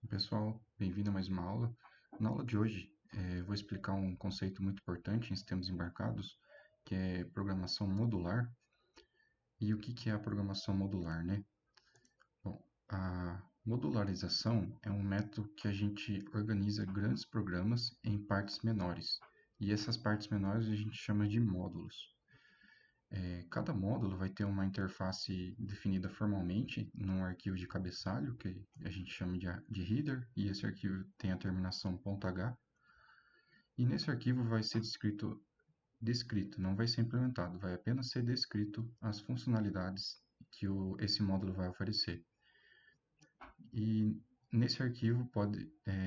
Pessoal, bem-vindo a mais uma aula. Na aula de hoje, eu vou explicar um conceito muito importante em sistemas embarcados, que é programação modular. E o que é a programação modular, né? Bom, a modularização é um método que a gente organiza grandes programas em partes menores. E essas partes menores a gente chama de módulos. Cada módulo vai ter uma interface definida formalmente num arquivo de cabeçalho, que a gente chama de header, e esse arquivo tem a terminação .h. E nesse arquivo vai ser descrito, não vai ser implementado, vai apenas ser descrito as funcionalidades que esse módulo vai oferecer. E nesse arquivo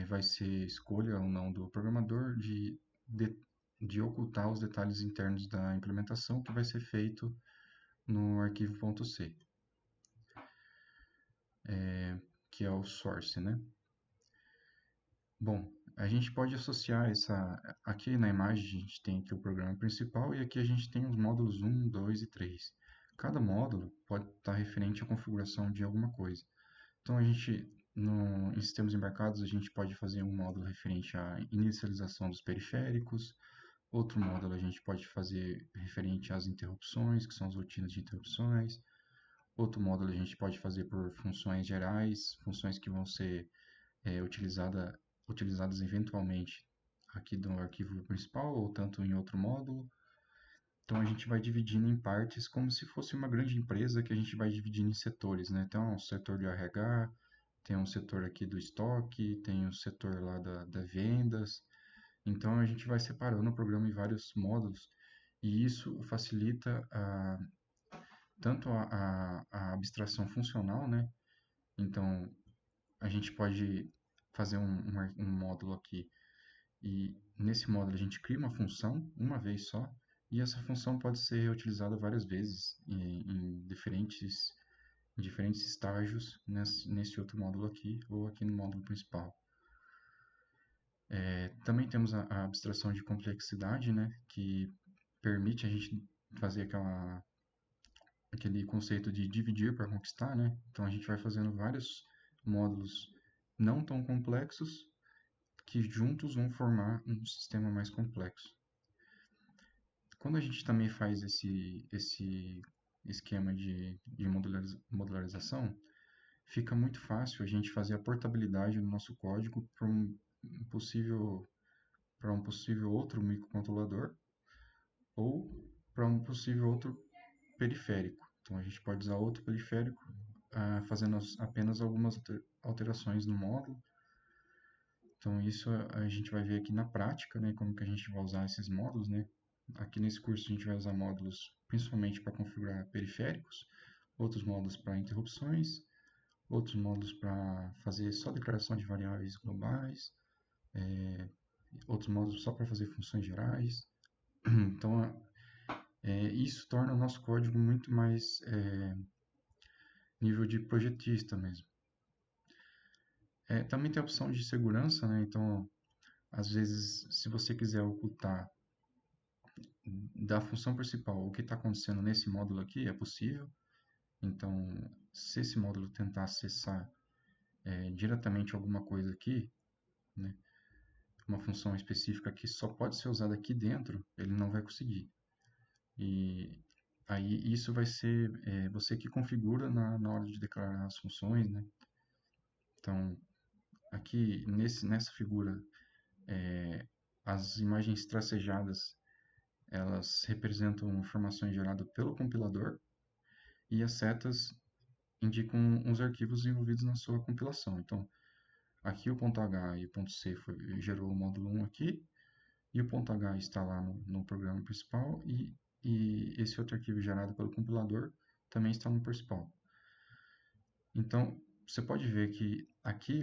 vai ser escolha ou não do programador de ocultar os detalhes internos da implementação que vai ser feito no arquivo .c, que é o source, né? Bom, a gente pode associar aqui na imagem a gente tem aqui o programa principal e aqui a gente tem os módulos 1, 2 e 3. Cada módulo pode estar referente à configuração de alguma coisa. Então em sistemas embarcados, a gente pode fazer um módulo referente à inicialização dos periféricos, outro módulo a gente pode fazer referente às interrupções, que são as rotinas de interrupções, outro módulo a gente pode fazer por funções gerais, funções que vão ser utilizadas eventualmente aqui no arquivo principal ou tanto em outro módulo. Então a gente vai dividindo em partes como se fosse uma grande empresa que a gente vai dividindo em setores, né? Então, o setor de RH, tem um setor aqui do estoque, tem o setor lá da vendas. Então a gente vai separando o programa em vários módulos e isso facilita tanto a abstração funcional, né? Então a gente pode fazer um módulo aqui e nesse módulo a gente cria uma função uma vez só e essa função pode ser utilizada várias vezes em diferentes estágios nesse outro módulo aqui ou aqui no módulo principal. Também temos a abstração de complexidade, né, que permite a gente fazer aquele conceito de dividir para conquistar, né? Então a gente vai fazendo vários módulos não tão complexos que juntos vão formar um sistema mais complexo. Quando a gente também faz esse esquema de modularização, fica muito fácil a gente fazer a portabilidade do nosso código possível, para um possível outro microcontrolador ou para um possível outro periférico. Então a gente pode usar outro periférico fazendo apenas algumas alterações no módulo. Então isso a gente vai ver aqui na prática, né, como que a gente vai usar esses módulos, né? Aqui nesse curso a gente vai usar módulos principalmente para configurar periféricos, outros módulos para interrupções, outros módulos para fazer só declaração de variáveis globais, outros módulos só para fazer funções gerais. Então isso torna o nosso código muito mais nível de projetista mesmo. Também tem a opção de segurança, né? Então, às vezes, se você quiser ocultar da função principal o que está acontecendo nesse módulo aqui, é possível. Então, se esse módulo tentar acessar diretamente alguma coisa aqui, né, uma função específica que só pode ser usada aqui dentro, ele não vai conseguir. E aí isso vai ser você que configura na hora de declarar as funções, né? Então, aqui nessa figura, as imagens tracejadas elas representam informações geradas pelo compilador e as setas indicam os arquivos envolvidos na sua compilação. Então, aqui o .h e o .c gerou o módulo 1 aqui, e o .h está lá no programa principal, e esse outro arquivo gerado pelo compilador também está no principal. Então, você pode ver que aqui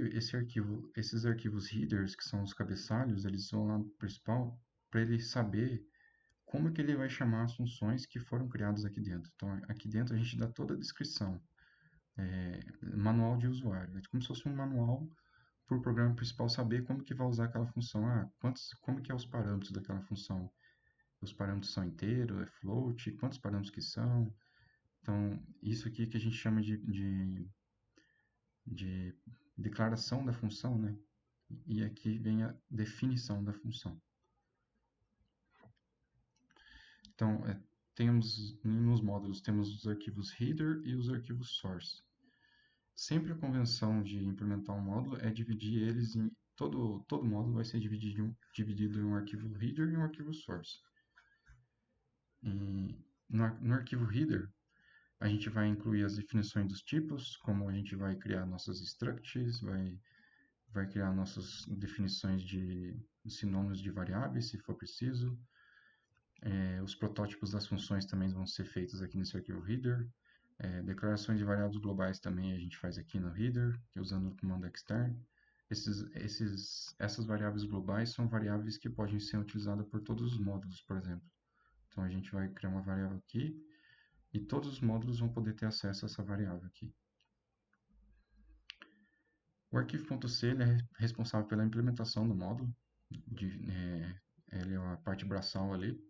esses arquivos headers, que são os cabeçalhos, eles vão lá no principal para ele saber como que ele vai chamar as funções que foram criadas aqui dentro. Então, aqui dentro a gente dá toda a descrição, manual de usuário. É como se fosse um manual para o programa principal saber como que vai usar aquela função. Como que é os parâmetros daquela função? Os parâmetros são inteiro, é float, quantos parâmetros que são? Então, isso aqui que a gente chama de declaração da função, né? E aqui vem a definição da função. Então, temos nos módulos temos os arquivos header e os arquivos source. Sempre a convenção de implementar um módulo é dividir eles em todo módulo vai ser dividido em um arquivo header e um arquivo source. E no arquivo header a gente vai incluir as definições dos tipos, como a gente vai criar nossas structs, vai criar nossas definições de sinônimos de variáveis, se for preciso. Os protótipos das funções também vão ser feitos aqui nesse arquivo header. Declarações de variáveis globais também a gente faz aqui no header, que é usando o comando extern. Essas variáveis globais são variáveis que podem ser utilizadas por todos os módulos, por exemplo. Então a gente vai criar uma variável aqui e todos os módulos vão poder ter acesso a essa variável aqui. O arquivo.c ele é responsável pela implementação do módulo, ele é a parte braçal ali.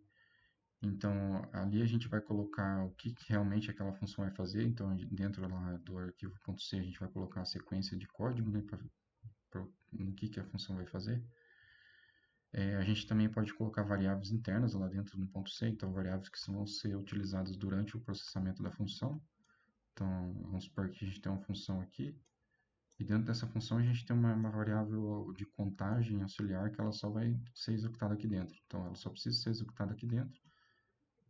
Então, ali a gente vai colocar o que realmente aquela função vai fazer. Então, dentro lá do arquivo.c a gente vai colocar a sequência de código, né, no que a função vai fazer. A gente também pode colocar variáveis internas lá dentro do ponto C, então variáveis que vão ser utilizadas durante o processamento da função. Então, vamos supor que a gente tem uma função aqui, e dentro dessa função a gente tem uma variável de contagem auxiliar que ela só vai ser executada aqui dentro. Então, ela só precisa ser executada aqui dentro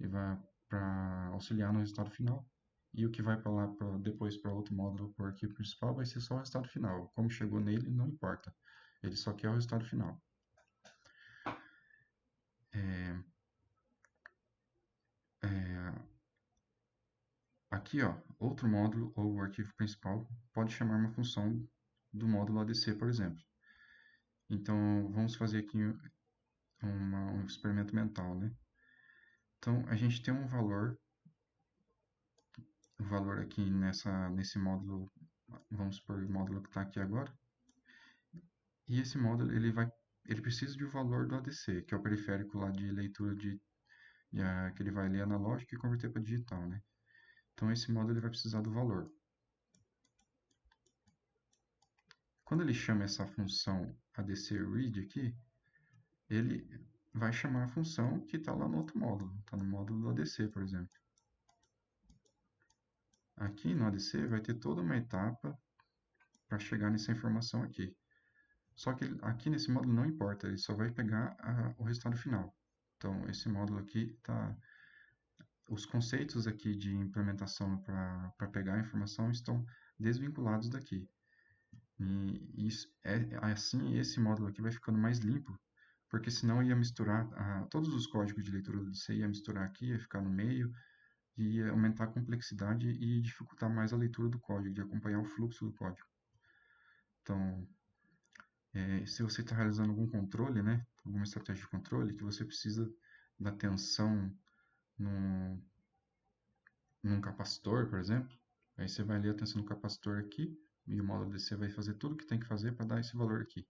e vai para auxiliar no resultado final. E o que vai para lá depois para outro módulo, para o arquivo principal, vai ser só o resultado final. Como chegou nele, não importa. Ele só quer o resultado final. Aqui, ó, outro módulo ou o arquivo principal pode chamar uma função do módulo ADC, por exemplo. Então, vamos fazer aqui um experimento mental, né? Então, a gente tem um valor aqui nesse módulo, vamos supor o módulo que está aqui agora, e esse módulo ele precisa de um valor do ADC, que é o periférico lá de leitura que ele vai ler analógico e converter para digital, né? Então, esse módulo ele vai precisar do valor. Quando ele chama essa função ADCRead aqui, ele vai chamar a função que está lá no outro módulo, está no módulo do ADC, por exemplo. Aqui no ADC vai ter toda uma etapa para chegar nessa informação aqui. Só que aqui nesse módulo não importa, ele só vai pegar o resultado final. Então, esse módulo aqui está... Os conceitos aqui de implementação para pegar a informação estão desvinculados daqui. E assim, esse módulo aqui vai ficando mais limpo, porque senão ia misturar todos os códigos de leitura do C, ia misturar aqui, ia ficar no meio, e ia aumentar a complexidade e dificultar mais a leitura do código, de acompanhar o fluxo do código. Então, se você está realizando algum controle, né, alguma estratégia de controle, que você precisa da tensão num capacitor, por exemplo, aí você vai ler a tensão do capacitor aqui, e o módulo DC vai fazer tudo o que tem que fazer para dar esse valor aqui.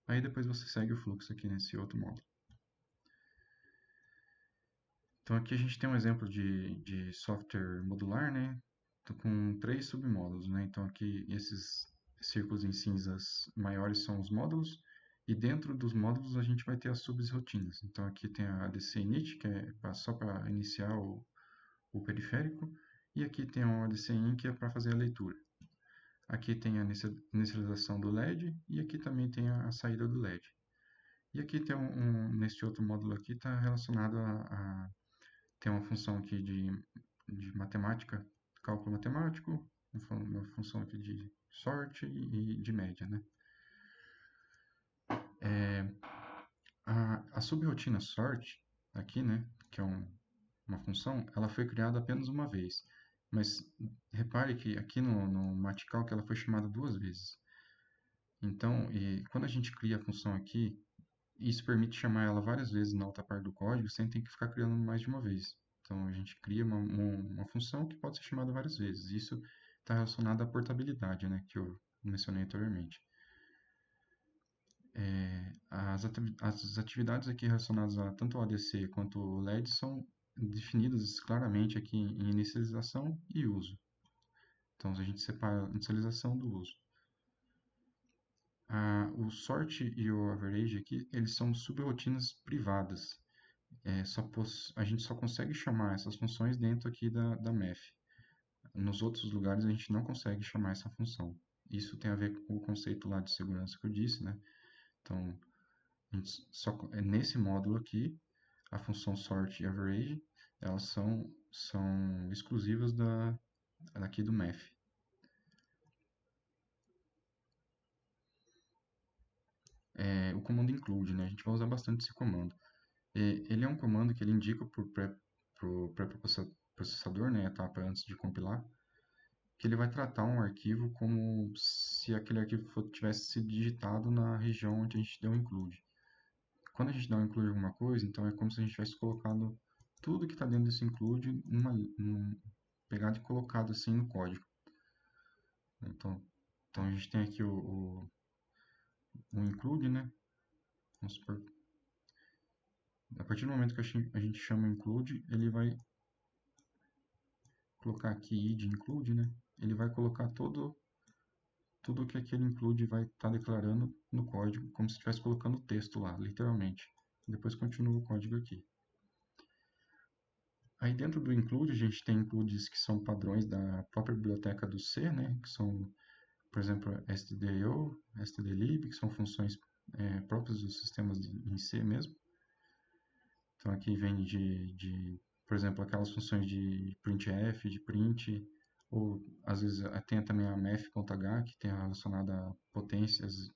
Aí depois você segue o fluxo aqui nesse outro módulo. Então aqui a gente tem um exemplo de software modular, né? Com 3 submódulos, né? Então aqui esses círculos em cinzas maiores são os módulos, e dentro dos módulos a gente vai ter as subrotinas. Então aqui tem a ADC init, que é só para iniciar o periférico, e aqui tem o ADC in, que é para fazer a leitura. Aqui tem a inicialização do LED, e aqui também tem a saída do LED. E aqui tem nesse outro módulo aqui está relacionado tem uma função aqui de matemática, cálculo matemático, uma função aqui de sorte e de média, né? A subrotina sort aqui, né, que é uma função, ela foi criada apenas uma vez. Mas repare que aqui no Matical que ela foi chamada 2 vezes. Então, quando a gente cria a função aqui, isso permite chamar ela várias vezes na outra parte do código sem ter que ficar criando mais de uma vez. Então, a gente cria uma função que pode ser chamada várias vezes. Isso está relacionado à portabilidade, né, que eu mencionei anteriormente. As atividades aqui relacionadas a tanto o ADC quanto o LED são definidas claramente aqui em inicialização e uso. Então, a gente separa a inicialização do uso. o sort e o average aqui, eles são subrotinas privadas. A gente só consegue chamar essas funções dentro aqui da math. Nos outros lugares a gente não consegue chamar essa função. Isso tem a ver com o conceito lá de segurança que eu disse, né? Então, nesse módulo aqui, a função sort e average, elas são exclusivas daqui do math. O comando include, né? A gente vai usar bastante esse comando. Ele é um comando que ele indica para o pré-processador, né, a etapa antes de compilar, que ele vai tratar um arquivo como se aquele arquivo tivesse sido digitado na região onde a gente deu include. Quando a gente dá um include em alguma coisa, então é como se a gente tivesse colocado tudo que está dentro desse include pegado e colocado assim no código. Então a gente tem aqui o include, né? Vamos supor, a partir do momento que a gente chama include, ele vai colocar aqui id include, né? Ele vai colocar tudo que aquele include vai estar declarando no código, como se estivesse colocando texto lá, literalmente. Depois continua o código aqui. Aí dentro do include, a gente tem includes que são padrões da própria biblioteca do C, né? Que são, por exemplo, stdio, stdlib, que são funções próprias dos sistemas em C mesmo. Então aqui vem por exemplo, aquelas funções de printf, de print, ou às vezes tem também a math.h, que tem relacionada a potências,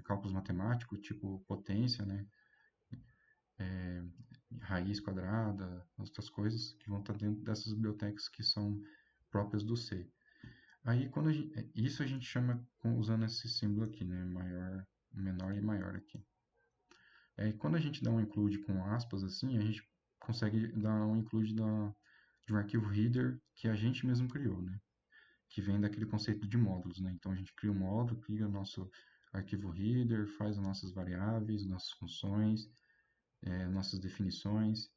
cálculos matemáticos, tipo potência, né? Raiz quadrada, outras coisas que vão estar dentro dessas bibliotecas que são próprias do C. Aí isso a gente chama usando esse símbolo aqui, né? Maior, menor e maior aqui. Quando a gente dá um include com aspas assim, a gente consegue dar um include de um arquivo header que a gente mesmo criou, né? Que vem daquele conceito de módulos, né? Então a gente cria um módulo, cria o nosso arquivo header, faz as nossas variáveis, nossas funções, nossas definições,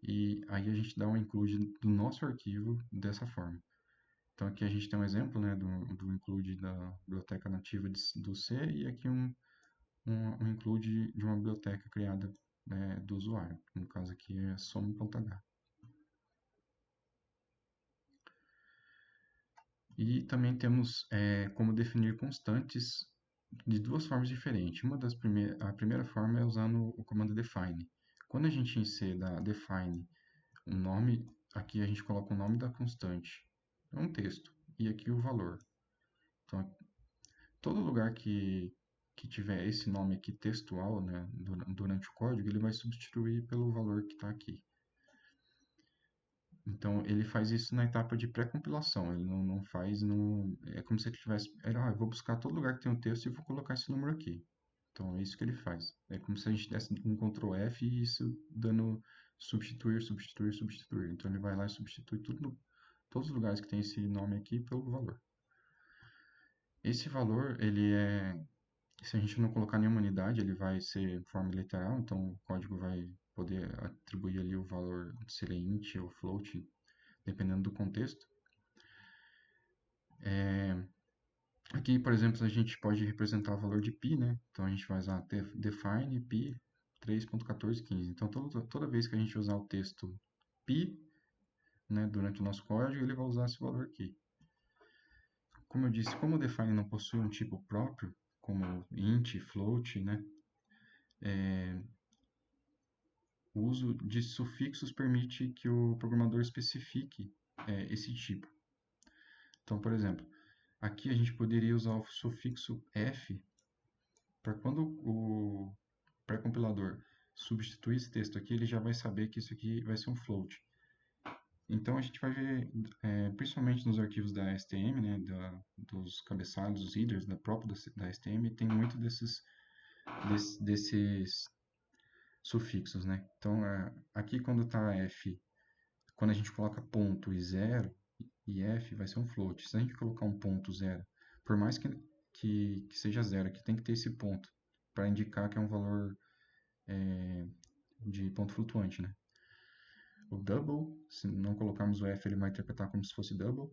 e aí a gente dá um include do nosso arquivo dessa forma. Então aqui a gente tem um exemplo, né, do include da biblioteca nativa do C e aqui um include de uma biblioteca criada, né, do usuário. No caso aqui é soma.h. E também temos como definir constantes de duas formas diferentes. A primeira forma é usando o comando define. Quando a gente em C dá define um nome, aqui a gente coloca o nome da constante. É um texto. E aqui o valor. Então, todo lugar que tiver esse nome aqui textual, né, durante o código, ele vai substituir pelo valor que está aqui. Então, ele faz isso na etapa de pré-compilação. Ele não faz no... É como se ele tivesse... eu vou buscar todo lugar que tem um texto e vou colocar esse número aqui. Então, é isso que ele faz. É como se a gente desse um Ctrl F e isso dando substituir, substituir, substituir. Então, ele vai lá e substitui todos os lugares que tem esse nome aqui pelo valor. Esse valor, se a gente não colocar nenhuma unidade, ele vai ser em forma literal, então o código vai poder atribuir ali o valor, se ele é int ou float, dependendo do contexto. Aqui, por exemplo, a gente pode representar o valor de π, né? Então a gente vai usar define π 3.1415. Então toda vez que a gente usar o texto π, né, durante o nosso código, ele vai usar esse valor aqui. Como eu disse, como o define não possui um tipo próprio, como int, float, né? O uso de sufixos permite que o programador especifique esse tipo. Então, por exemplo, aqui a gente poderia usar o sufixo f para quando o pré-compilador substituir esse texto aqui, ele já vai saber que isso aqui vai ser um float. Então a gente vai ver, principalmente nos arquivos da STM, né, dos cabeçalhos, dos headers da própria da STM, tem muito desses sufixos, né? Então aqui quando está f, quando a gente coloca ponto e zero e f vai ser um float. Se a gente colocar um ponto zero, por mais que seja zero, aqui tem que ter esse ponto para indicar que é um valor de ponto flutuante, né? O double, se não colocarmos o f, ele vai interpretar como se fosse double.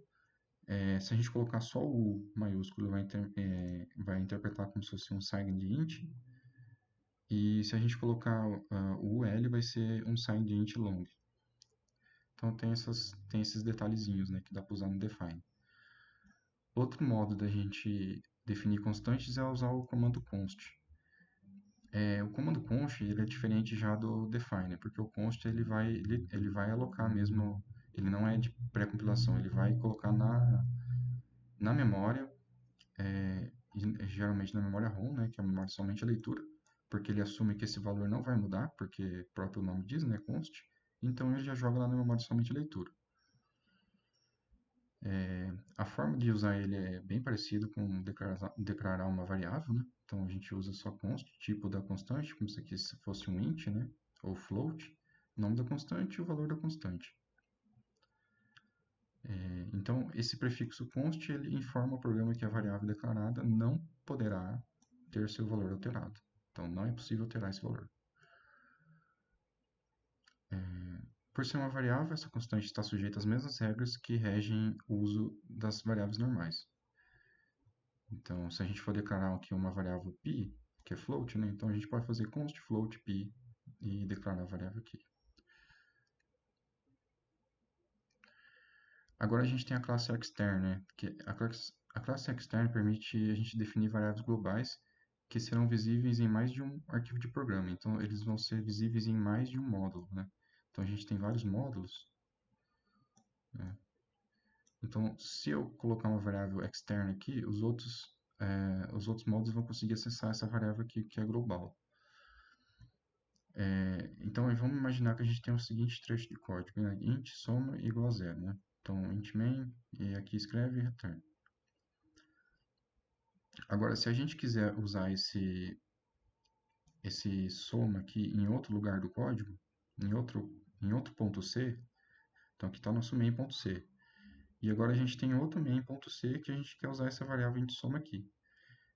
Se a gente colocar só o U maiúsculo, vai interpretar como se fosse um signed int. E se a gente colocar o UL, vai ser um signed int long. Então tem esses detalhezinhos, né, que dá para usar no define. Outro modo da gente definir constantes é usar o comando const. O comando const ele é diferente já do define, porque o const ele vai alocar mesmo, ele não é de pré-compilação, ele vai colocar na memória, geralmente na memória ROM, né, que é a memória somente a leitura, porque ele assume que esse valor não vai mudar, porque o próprio nome diz, né, const, então ele já joga lá na memória somente a leitura. A forma de usar ele é bem parecido com declarar uma variável, né? Então a gente usa só const, tipo da constante, como se aqui fosse um int, né? Ou float, o nome da constante e o valor da constante. Então esse prefixo const ele informa o programa que a variável declarada não poderá ter seu valor alterado. Então não é possível alterar esse valor. Por ser uma variável, essa constante está sujeita às mesmas regras que regem o uso das variáveis normais. Então, se a gente for declarar aqui uma variável π, que é float, né? Então a gente pode fazer const float π e declarar a variável aqui. Agora a gente tem a classe extern, né? Que a classe extern permite a gente definir variáveis globais que serão visíveis em mais de um arquivo de programa. Então eles vão ser visíveis em mais de um módulo, né? Então a gente tem vários módulos, né? Então, se eu colocar uma variável externa aqui, os outros módulos vão conseguir acessar essa variável aqui que é global. Então, vamos imaginar que a gente tem o seguinte trecho de código, né? Int soma igual a zero, né? Então, int main, e aqui escreve return. Agora, se a gente quiser usar esse soma aqui em outro lugar do código, em outro ponto C, então aqui está nosso main.c. E agora a gente tem outro main.c que a gente quer usar essa variável int soma aqui.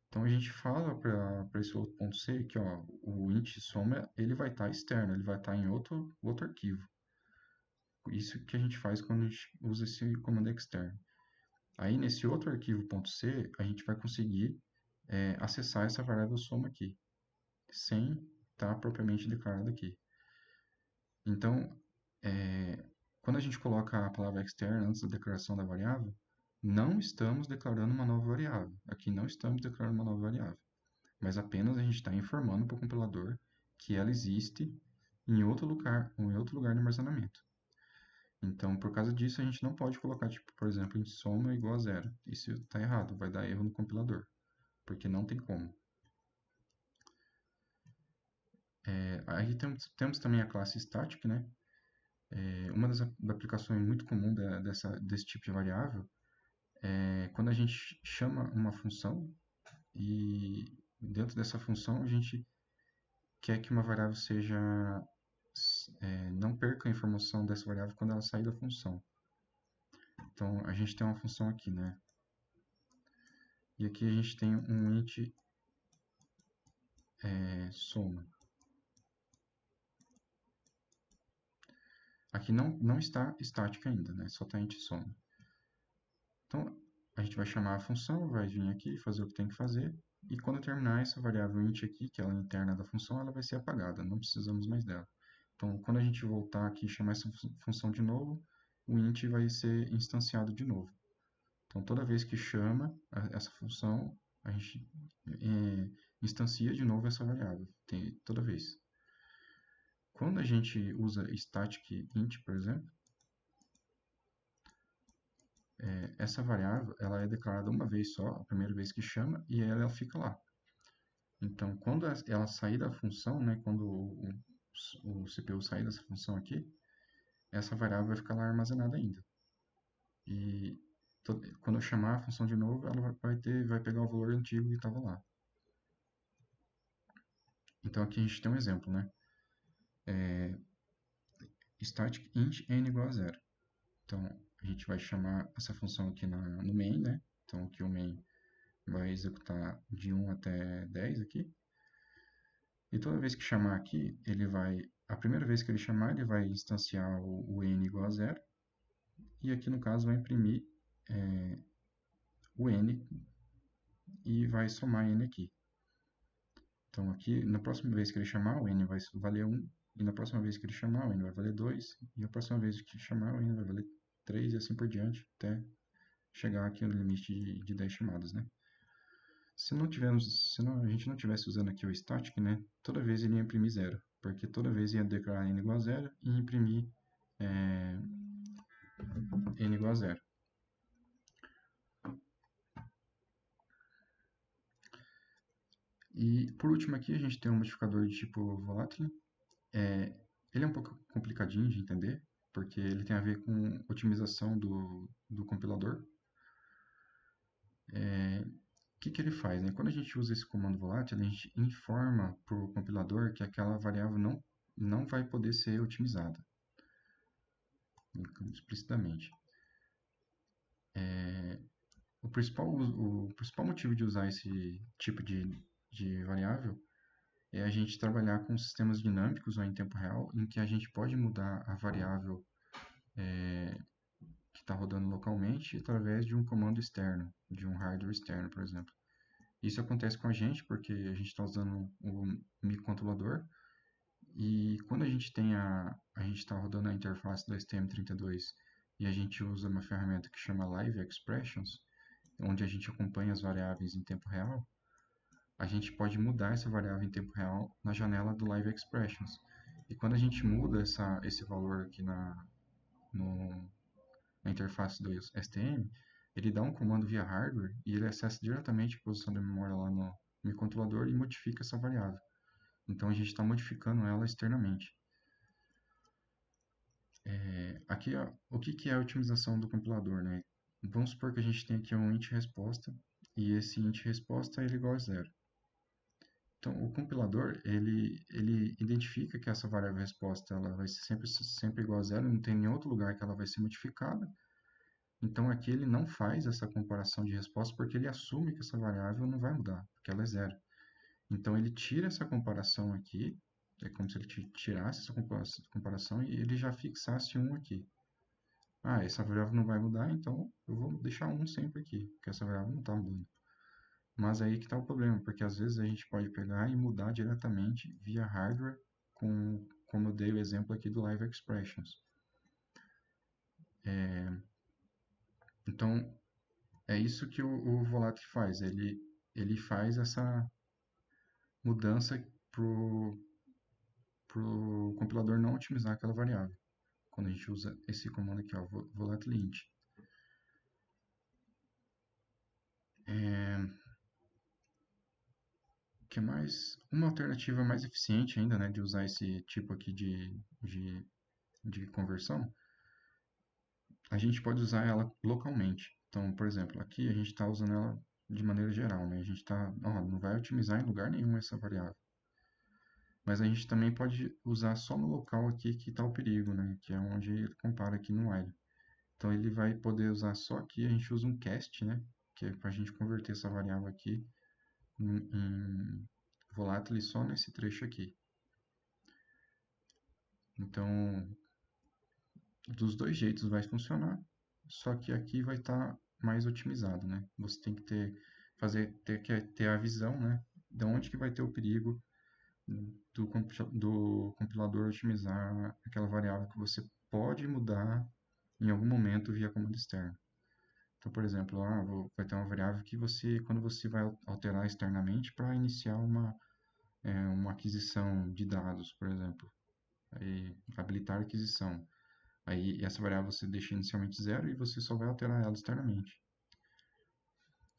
Então a gente fala para esse outro ponto C que ó, o int soma ele vai estar externo, ele vai estar em outro arquivo. Isso que a gente faz quando a gente usa esse comando externo. Aí nesse outro arquivo .c, a gente vai conseguir acessar essa variável soma aqui, sem estar propriamente declarado aqui. Então, quando a gente coloca a palavra extern antes da declaração da variável, não estamos declarando uma nova variável. Aqui não estamos declarando uma nova variável, mas apenas a gente está informando para o compilador que ela existe em outro lugar no armazenamento. Então, por causa disso, a gente não pode colocar, tipo, por exemplo, em soma igual a zero. Isso está errado, vai dar erro no compilador, porque não tem como. Aí temos também a classe static, né? Uma das aplicações muito comum desse tipo de variável é quando a gente chama uma função e dentro dessa função a gente quer que uma variável não perca a informação dessa variável quando ela sair da função. Então, a gente tem uma função aqui, né? E aqui a gente tem um int soma. Aqui não está estática ainda, né? Só está int soma. Então, a gente vai chamar a função, vai vir aqui, fazer o que tem que fazer, e quando terminar essa variável int aqui, que ela é interna da função, ela vai ser apagada, não precisamos mais dela. Então, quando a gente voltar aqui e chamar essa função de novo, o int vai ser instanciado de novo. Então, toda vez que chama essa função, a gente instancia de novo essa variável, toda vez. Quando a gente usa static int, por exemplo, essa variável ela é declarada uma vez só, a primeira vez que chama, e ela fica lá. Então, quando ela sair da função, né, quando o CPU sair dessa função aqui, essa variável vai ficar lá armazenada ainda. E quando eu chamar a função de novo, ela vai pegar o valor antigo que estava lá. Então aqui a gente tem um exemplo, né? Static int n igual a zero. Então a gente vai chamar essa função aqui no main, né? Então aqui o main vai executar de 1 até 10 aqui. E toda vez que chamar aqui, a primeira vez que ele chamar, ele vai instanciar o n igual a zero. E aqui no caso vai imprimir o n e vai somar n aqui. Então aqui, na próxima vez que ele chamar, o n vai valer 1, e na próxima vez que ele chamar, o n vai valer 2, e a próxima vez que chamar, o n vai valer 3, e assim por diante, até chegar aqui no limite de 10 chamadas, né? Se não, a gente não tivesse usando aqui o static, né? Toda vez ele ia imprimir zero, porque toda vez ia declarar n igual a zero e imprimir é, n igual a zero. E por último aqui a gente tem um modificador de tipo volatile. Ele é um pouco complicadinho de entender, porque ele tem a ver com otimização do compilador. O que ele faz, né? Quando a gente usa esse comando volátil, a gente informa para o compilador que aquela variável não vai poder ser otimizada explicitamente. O principal motivo de usar esse tipo de variável é a gente trabalhar com sistemas dinâmicos ou em tempo real, em que a gente pode mudar a variável que está rodando localmente através de um comando externo, de um hardware externo, por exemplo. Isso acontece com a gente porque a gente está usando o microcontrolador e quando a gente está rodando a interface do STM32 e a gente usa uma ferramenta que chama Live Expressions, onde a gente acompanha as variáveis em tempo real, a gente pode mudar essa variável em tempo real na janela do Live Expressions. E quando a gente muda esse valor aqui no, na interface do STM, ele dá um comando via hardware e ele acessa diretamente a posição da memória lá no microcontrolador e modifica essa variável. Então a gente está modificando ela externamente. Aqui, ó, o que é a otimização do compilador, né? Vamos supor que a gente tem aqui um int resposta e esse int resposta ele é igual a zero. Então, o compilador, ele identifica que essa variável resposta ela vai ser sempre igual a zero, não tem nenhum outro lugar que ela vai ser modificada. Então, aqui ele não faz essa comparação de resposta porque ele assume que essa variável não vai mudar, porque ela é zero. Então, ele tira essa comparação aqui, é como se ele tirasse essa comparação e ele já fixasse um aqui. Ah, essa variável não vai mudar, então eu vou deixar um sempre aqui, porque essa variável não está mudando. Mas aí que está o problema, porque às vezes a gente pode pegar e mudar diretamente via hardware, como eu dei o exemplo aqui do Live Expressions. Então, é isso que o Volatile faz. Ele faz essa mudança para o compilador não otimizar aquela variável, quando a gente usa esse comando aqui, ó, volatile int. Que é mais uma alternativa mais eficiente ainda, né, de usar esse tipo aqui de conversão, a gente pode usar ela localmente. Então, por exemplo, aqui a gente está usando ela de maneira geral, né? A gente não vai otimizar em lugar nenhum essa variável. Mas a gente também pode usar só no local aqui que está o perigo, né? Que é onde ele compara aqui no while. Então ele vai poder usar só aqui, a gente usa um cast, né? Que é para a gente converter essa variável aqui em volátil só nesse trecho aqui. Então, dos dois jeitos vai funcionar, só que aqui vai estar mais otimizado, né? Você tem que ter a visão, né? De onde que vai ter o perigo do compilador otimizar aquela variável que você pode mudar em algum momento via comando externo. Então, por exemplo, vai ter uma variável que quando você vai alterar externamente para iniciar uma aquisição de dados, por exemplo, aí, habilitar a aquisição. Aí essa variável você deixa inicialmente zero e você só vai alterar ela externamente.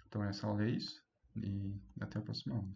Então essa aula é isso e até a próxima aula.